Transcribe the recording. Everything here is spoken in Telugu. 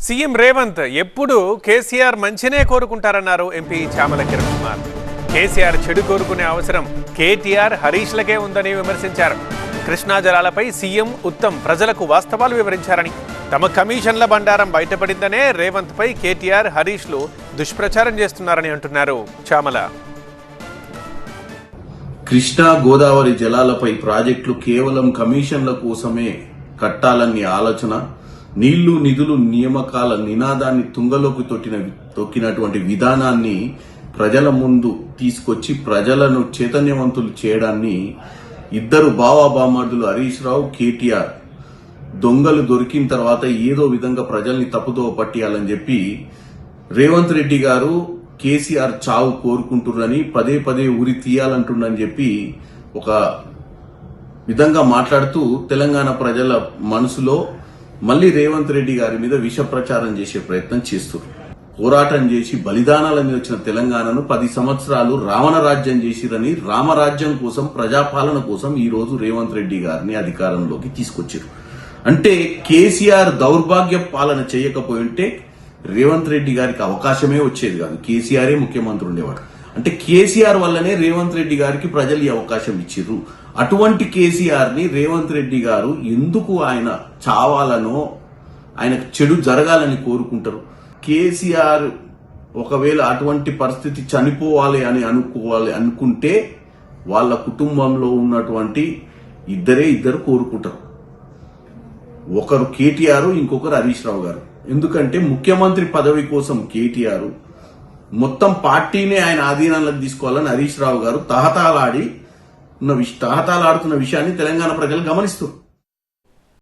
సీఎం రేవంత్ ఎప్పుడు కేసీఆర్ మంచినే కోరుకుంటారన్నారు ఎంపీ చామల కిరణ్ కుమార్. కేసీఆర్ చెడు కోరుకునే అవసరం కేటీఆర్ హరీష్లకే ఉందని విమర్శించారు. కృష్ణా జలాలపై సీఎం ఉత్తమ్ ప్రజలకు వాస్తవాలు వివరించారని, తమ కమిషన్ల బండారం బయటపడిందనే రేవంత్ పై కేటీఆర్ హరీష్లు దుష్ప్రచారం చేస్తున్నారని అంటున్నారు చామల. కృష్ణా గోదావరి జలాలపై ప్రాజెక్టులు కేవలం కమిషన్ల కోసమే కట్టాలని ఆలోచన, నీళ్లు నిధులు నియామకాల నినాదాన్ని తుంగలోకి తొక్కినటువంటి విధానాన్ని ప్రజల ముందు తీసుకొచ్చి ప్రజలను చైతన్యవంతులు చేయడాన్ని ఇద్దరు బావాబామర్దులు హరీష్ రావు, కేటీఆర్ దొంగలు దొరికిన తర్వాత ఏదో విధంగా ప్రజల్ని తప్పుదోవ పట్టియాలని చెప్పి రేవంత్ రెడ్డి గారు కేసీఆర్ చావు కోరుకుంటున్నారని పదే పదే ఉరి తీయాలంటుండని చెప్పి ఒక విధంగా మాట్లాడుతూ తెలంగాణ ప్రజల మనసులో మళ్లీ రేవంత్ రెడ్డి గారి మీద విష ప్రచారం చేసే ప్రయత్నం చేస్తున్నారు. పోరాటం చేసి బలిదానాలని వచ్చిన తెలంగాణను 10 సంవత్సరాలు రావణ రాజ్యం చేసిరని, రామరాజ్యం కోసం ప్రజాపాలన కోసం ఈ రోజు రేవంత్ రెడ్డి గారిని అధికారంలోకి తీసుకొచ్చారు. అంటే కేసీఆర్ దౌర్భాగ్య పాలన చేయకపోయింటే రేవంత్ రెడ్డి గారికి అవకాశమే వచ్చేది కాదు, కేసీఆరే ముఖ్యమంత్రి ఉండేవాడు. అంటే కేసీఆర్ వల్లనే రేవంత్ రెడ్డి గారికి ప్రజలు ఈ అవకాశం ఇచ్చిర్రు. అటువంటి కేసీఆర్ ని రేవంత్ రెడ్డి గారు ఎందుకు ఆయన చావాలనో, ఆయనకు చెడు జరగాలని కోరుకుంటారు? కేసీఆర్ ఒకవేళ అటువంటి పరిస్థితి చనిపోవాలి అని అనుకుంటే వాళ్ళ కుటుంబంలో ఉన్నటువంటి ఇద్దరు కోరుకుంటారు. ఒకరు కేటీఆర్, ఇంకొకరు హరీష్ రావు గారు. ఎందుకంటే ముఖ్యమంత్రి పదవి కోసం కేటీఆర్ మొత్తం పార్టీనే ఆయన ఆధీనంలోకి తీసుకోవాలని హరీష్ రావు గారు తహతలాడుతున్న విషయాన్ని తెలంగాణ ప్రజలు గమనిస్తారు.